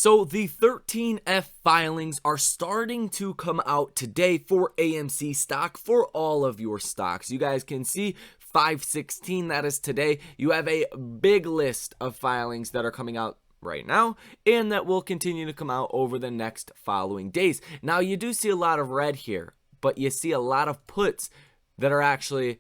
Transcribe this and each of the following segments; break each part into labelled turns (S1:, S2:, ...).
S1: So the 13F filings are starting to come out today for AMC stock for all of your stocks. You guys can see 5/16, that is today. You have a big list of filings that are coming out right now and that will continue to come out over the next following days. Now you do see a lot of red here, but you see a lot of puts that are actually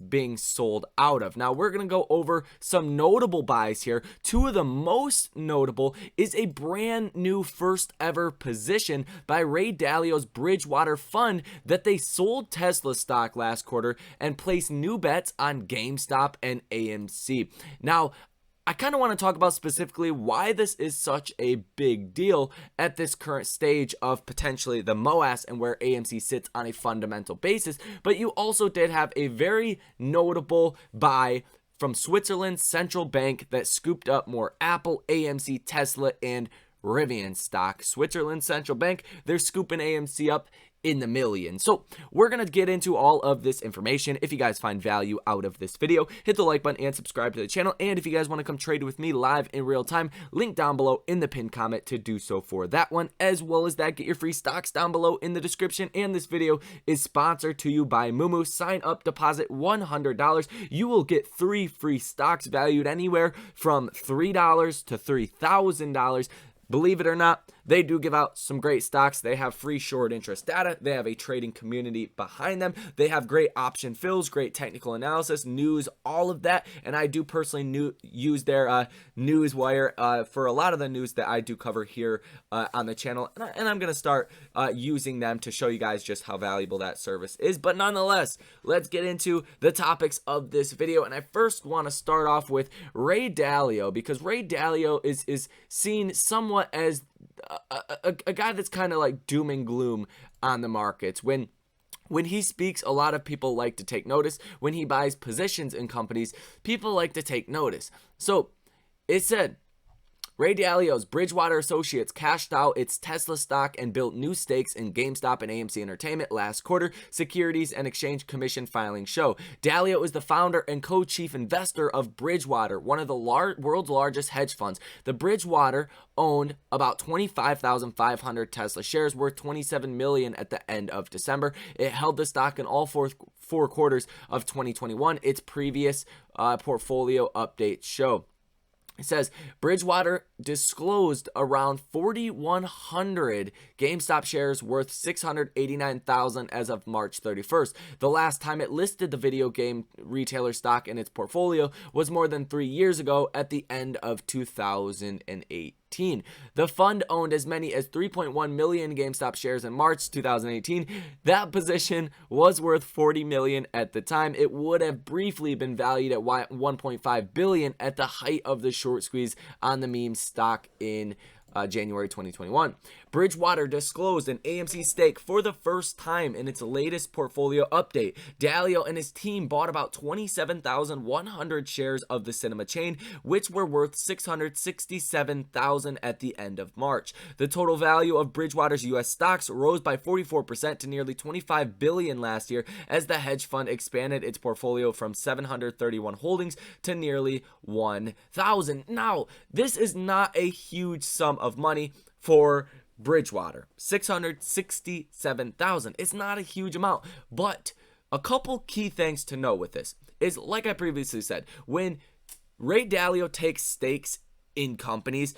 S1: being sold out of. Now we're going to go over some notable buys here. Two of the most notable is a brand new first ever position by Ray Dalio's Bridgewater fund that they sold Tesla stock last quarter and placed new bets on GameStop and AMC. Now I kind of want to talk about specifically why this is such a big deal at this current stage of potentially the MOAS and where AMC sits on a fundamental basis. But you also did have a very notable buy from Switzerland's central bank that scooped up more Apple, AMC, Tesla, and Rivian stock. Switzerland central bank, they're scooping AMC up in the millions. So we're going to get into all of this information. If you guys find value out of this video, hit the like button and subscribe to the channel. And if you guys want to come trade with me live in real time, link down below in the pinned comment to do so for that one. As well as that, get your free stocks down below in the description. And this video is sponsored to you by Mumu. Sign up, deposit $100. You will get 3 free stocks valued anywhere from $3 to $3,000. Believe it or not, they do give out some great stocks. They have free short interest data. They have a trading community behind them. They have great option fills, great technical analysis, news, all of that. And I do personally use their news wire for a lot of the news that I do cover here on the channel. And I'm going to start using them to show you guys just how valuable that service is. But nonetheless, let's get into the topics of this video. And I first want to start off with Ray Dalio, because Ray Dalio is seen somewhat as a guy that's kind of like doom and gloom on the markets. When he speaks, a lot of people like to take notice. When he buys positions in companies, people like to take notice. So it said, Ray Dalio's Bridgewater Associates cashed out its Tesla stock and built new stakes in GameStop and AMC Entertainment last quarter, Securities and Exchange Commission filings show. Dalio is the founder and co-chief investor of Bridgewater, one of the world's largest hedge funds. The Bridgewater owned about 25,500 Tesla shares worth $27 million at the end of December. It held the stock in all four quarters of 2021, its previous portfolio updates show. It says Bridgewater disclosed around 4,100 GameStop shares worth $689,000 as of March 31st. The last time it listed the video game retailer stock in its portfolio was more than 3 years ago at the end of 2008. The fund owned as many as 3.1 million GameStop shares in March 2018. That position was worth $40 million at the time. It would have briefly been valued at $1.5 billion at the height of the short squeeze on the meme stock in January 2021. Bridgewater disclosed an AMC stake for the first time in its latest portfolio update. Dalio and his team bought about 27,100 shares of the cinema chain, which were worth $667,000 at the end of March. The total value of Bridgewater's U.S. stocks rose by 44% to nearly $25 billion last year as the hedge fund expanded its portfolio from 731 holdings to nearly 1,000. Now, this is not a huge sum of money for Bridgewater. $667,000. It's not a huge amount, but a couple key things to know with this is, like I previously said, when Ray Dalio takes stakes in companies,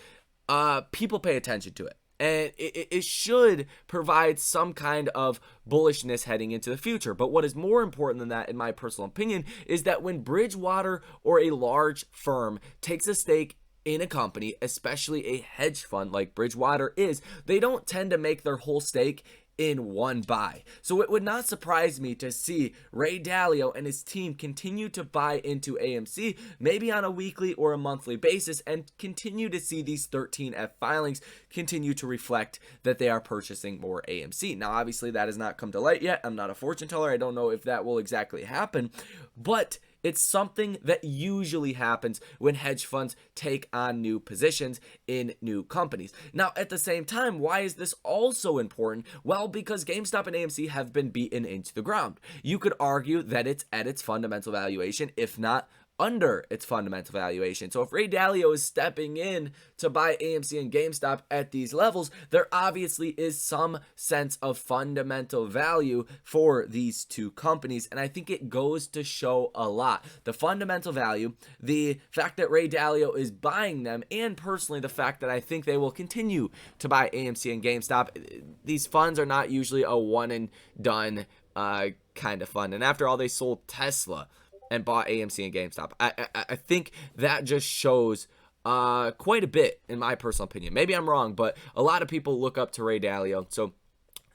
S1: people pay attention to it. And it should provide some kind of bullishness heading into the future. But what is more important than that, in my personal opinion, is that when Bridgewater or a large firm takes a stake in a company, especially a hedge fund like Bridgewater is, they don't tend to make their whole stake in one buy. So it would not surprise me to see Ray Dalio and his team continue to buy into AMC, maybe on a weekly or a monthly basis, and continue to see these 13F filings continue to reflect that they are purchasing more AMC. Now, obviously, that has not come to light yet. I'm not a fortune teller. I don't know if that will exactly happen, but it's something that usually happens when hedge funds take on new positions in new companies. Now, at the same time, why is this also important? Well, because GameStop and AMC have been beaten into the ground. You could argue that it's at its fundamental valuation, if not under its fundamental valuation. So if Ray Dalio is stepping in to buy AMC and GameStop at these levels, there obviously is some sense of fundamental value for these two companies, and I think it goes to show a lot. The fundamental value, the fact that Ray Dalio is buying them, and personally the fact that I think they will continue to buy AMC and GameStop. These funds are not usually a one and done kind of fund, and after all, they sold Tesla and bought AMC and GameStop. I think that just shows quite a bit, in my personal opinion. Maybe I'm wrong, but a lot of people look up to Ray Dalio. So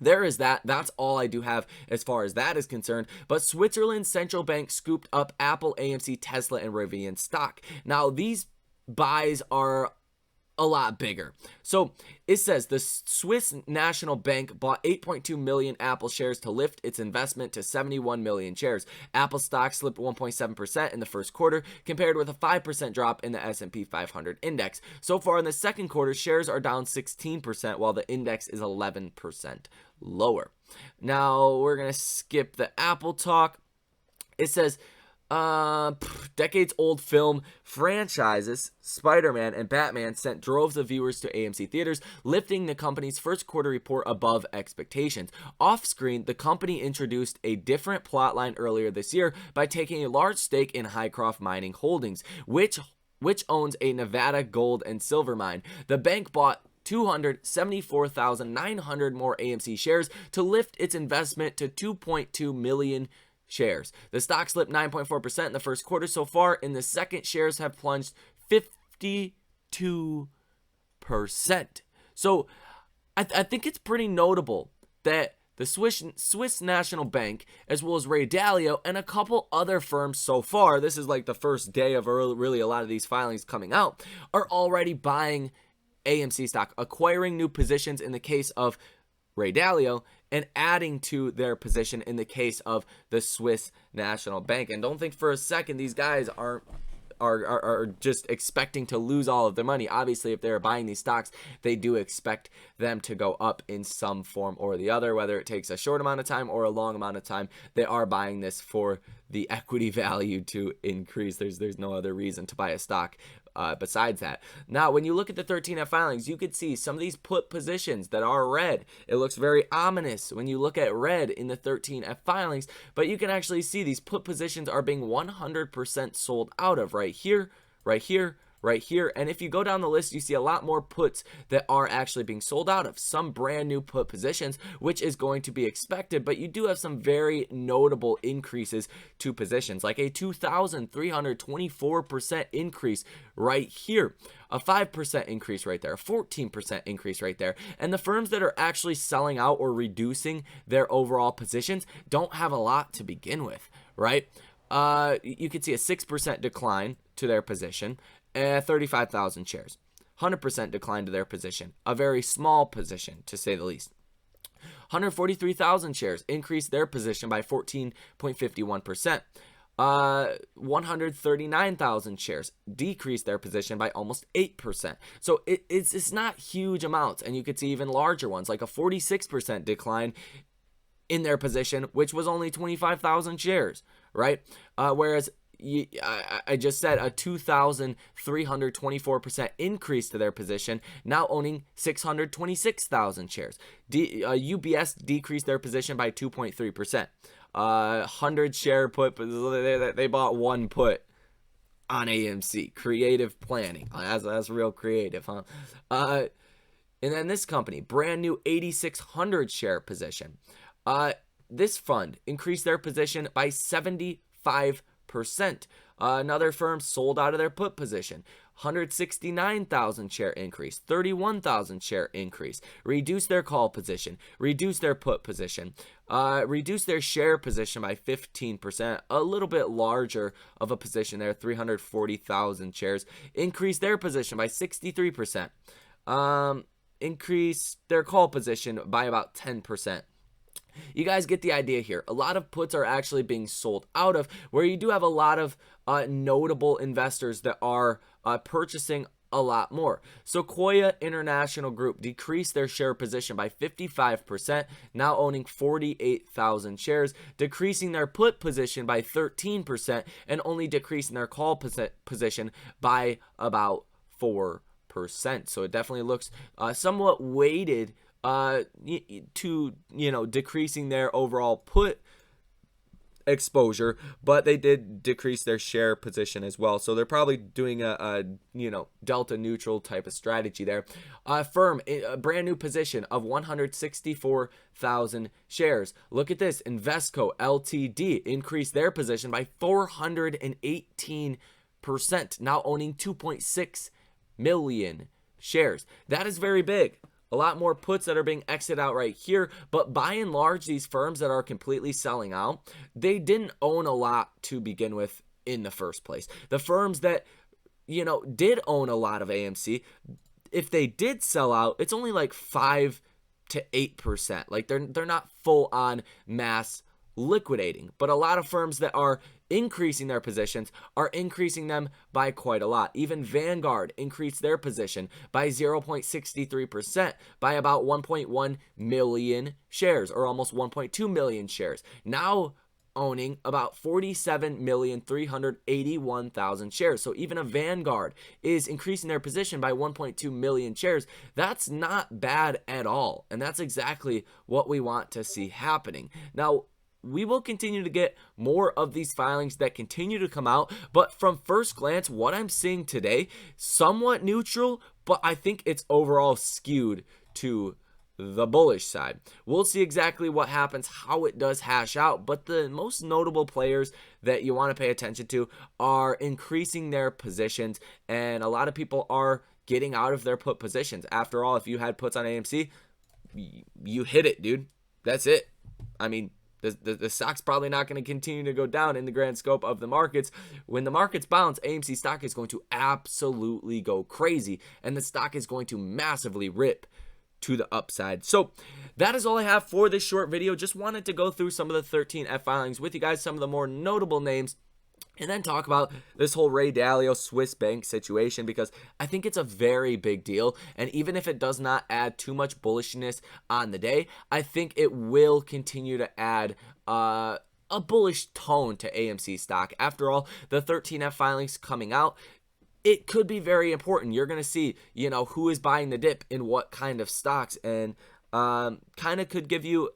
S1: there is that. That's all I do have as far as that is concerned. But Switzerland's central bank scooped up Apple, AMC, Tesla, and Rivian stock. Now, these buys are a lot bigger. So it says the Swiss National Bank bought 8.2 million Apple shares to lift its investment to 71 million shares. Apple stock slipped 1.7% in the first quarter, compared with a 5% drop in the S&P 500 index. So far in the second quarter, shares are down 16%, while the index is 11% lower. Now we're going to skip the Apple talk. It says decades-old film franchises Spider-Man and Batman sent droves of viewers to AMC theaters, lifting the company's first quarter report above expectations. Off-screen, the company introduced a different plotline earlier this year by taking a large stake in Hycroft Mining Holdings, which owns a Nevada gold and silver mine. The bank bought 274,900 more AMC shares to lift its investment to 2.2 million shares. The stock slipped 9.4% in the first quarter. So far in the second, shares have plunged 52%. So I think it's pretty notable that the Swiss National Bank, as well as Ray Dalio and a couple other firms so far, this is like the first day of really a lot of these filings coming out, are already buying AMC stock, acquiring new positions in the case of Ray Dalio, and adding to their position in the case of the Swiss National Bank. And don't think for a second these guys are just expecting to lose all of their money. Obviously, if they're buying these stocks, they do expect them to go up in some form or the other, whether it takes a short amount of time or a long amount of time. They are buying this for the equity value to increase. There's no other reason to buy a stock besides that. Now, when you look at the 13F filings, you could see some of these put positions that are red. It looks very ominous when you look at red in the 13F filings, but you can actually see these put positions are being 100% sold out of right here, right here, right here. And if you go down the list, you see a lot more puts that are actually being sold out of, some brand new put positions, which is going to be expected, but you do have some very notable increases to positions, like a 2,324% increase right here, a 5% increase right there, a 14% increase right there. And the firms that are actually selling out or reducing their overall positions don't have a lot to begin with, right? You could see a 6% decline to their position, 35,000 shares, 100% decline to their position, a very small position to say the least. 143,000 shares increased their position by 14.51%. 139,000 shares decreased their position by almost 8%. So it's not huge amounts, and you could see even larger ones, like a 46% decline in their position, which was only 25,000 shares, right? Whereas I just said a 2,324% increase to their position, now owning 626,000 shares. UBS decreased their position by 2.3%. 100 share put, they bought one put on AMC. Creative planning. That's real creative, huh? And then this company, brand new 8,600 share position. This fund increased their position by 75%. Another firm sold out of their put position. 169,000 share increase, 31,000 share increase, reduced their call position, reduced their put position, reduced their share position by 15%, a little bit larger of a position there, 340,000 shares, increased their position by 63%, increased their call position by about 10%. You guys get the idea here. A lot of puts are actually being sold out of, where you do have a lot of notable investors that are purchasing a lot more. Sequoia International Group decreased their share position by 55%, now owning 48,000 shares, decreasing their put position by 13% and only decreasing their call position by about 4%. So it definitely looks somewhat weighted to, decreasing their overall put exposure, but they did decrease their share position as well. So they're probably doing a delta neutral type of strategy there. Firm, a brand new position of 164,000 shares. Look at this. Invesco Ltd increased their position by 418%, now owning 2.6 million shares. That is very big. A lot more puts that are being exited out right here, but by and large, these firms that are completely selling out, they didn't own a lot to begin with in the first place. The firms that, did own a lot of AMC, if they did sell out, it's only like 5 to 8%. Like they're not full on mass liquidating, but a lot of firms that are increasing their positions are increasing them by quite a lot. Even Vanguard increased their position by 0.63% by about 1.1 million shares, or almost 1.2 million shares, now owning about 47,381,000 shares. So even a Vanguard is increasing their position by 1.2 million shares. That's not bad at all, and that's exactly what we want to see happening. Now, we will continue to get more of these filings that continue to come out, but from first glance, what I'm seeing today, somewhat neutral, but I think it's overall skewed to the bullish side. We'll see exactly what happens, how it does hash out, but the most notable players that you want to pay attention to are increasing their positions, and a lot of people are getting out of their put positions. After all, if you had puts on AMC, you hit it, dude. That's it. I mean, the stock's probably not going to continue to go down in the grand scope of the markets. When the markets bounce, AMC stock is going to absolutely go crazy, and the stock is going to massively rip to the upside. So that is all I have for this short video. Just wanted to go through some of the 13F filings with you guys, some of the more notable names, and then talk about this whole Ray Dalio Swiss bank situation, because I think it's a very big deal. And even if it does not add too much bullishness on the day, I think it will continue to add a bullish tone to AMC stock. After all, the 13F filings coming out, it could be very important. You're going to see, who is buying the dip in what kind of stocks, and kind of could give you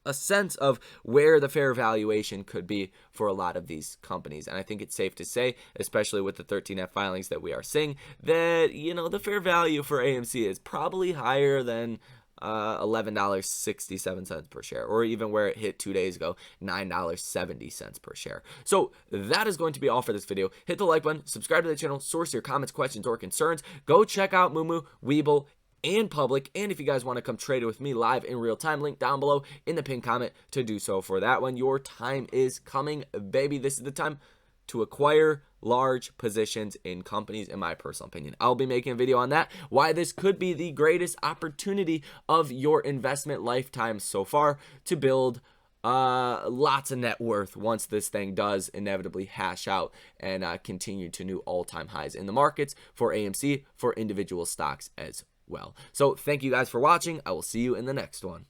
S1: a sense of where the fair valuation could be for a lot of these companies. And I think it's safe to say, especially with the 13F filings that we are seeing, that, the fair value for AMC is probably higher than $11.67 per share, or even where it hit 2 days ago, $9.70 per share. So that is going to be all for this video. Hit the like button, subscribe to the channel, source your comments, questions, or concerns. Go check out Moomoo, Weeble, and Public, and if you guys want to come trade it with me live in real time, link down below in the pinned comment to do so for that one. Your time is coming, baby. This is the time to acquire large positions in companies, in my personal opinion. I'll be making a video on that, why this could be the greatest opportunity of your investment lifetime so far to build lots of net worth once this thing does inevitably hash out and continue to new all-time highs in the markets for AMC, for individual stocks as well. So thank you guys for watching. I will see you in the next one.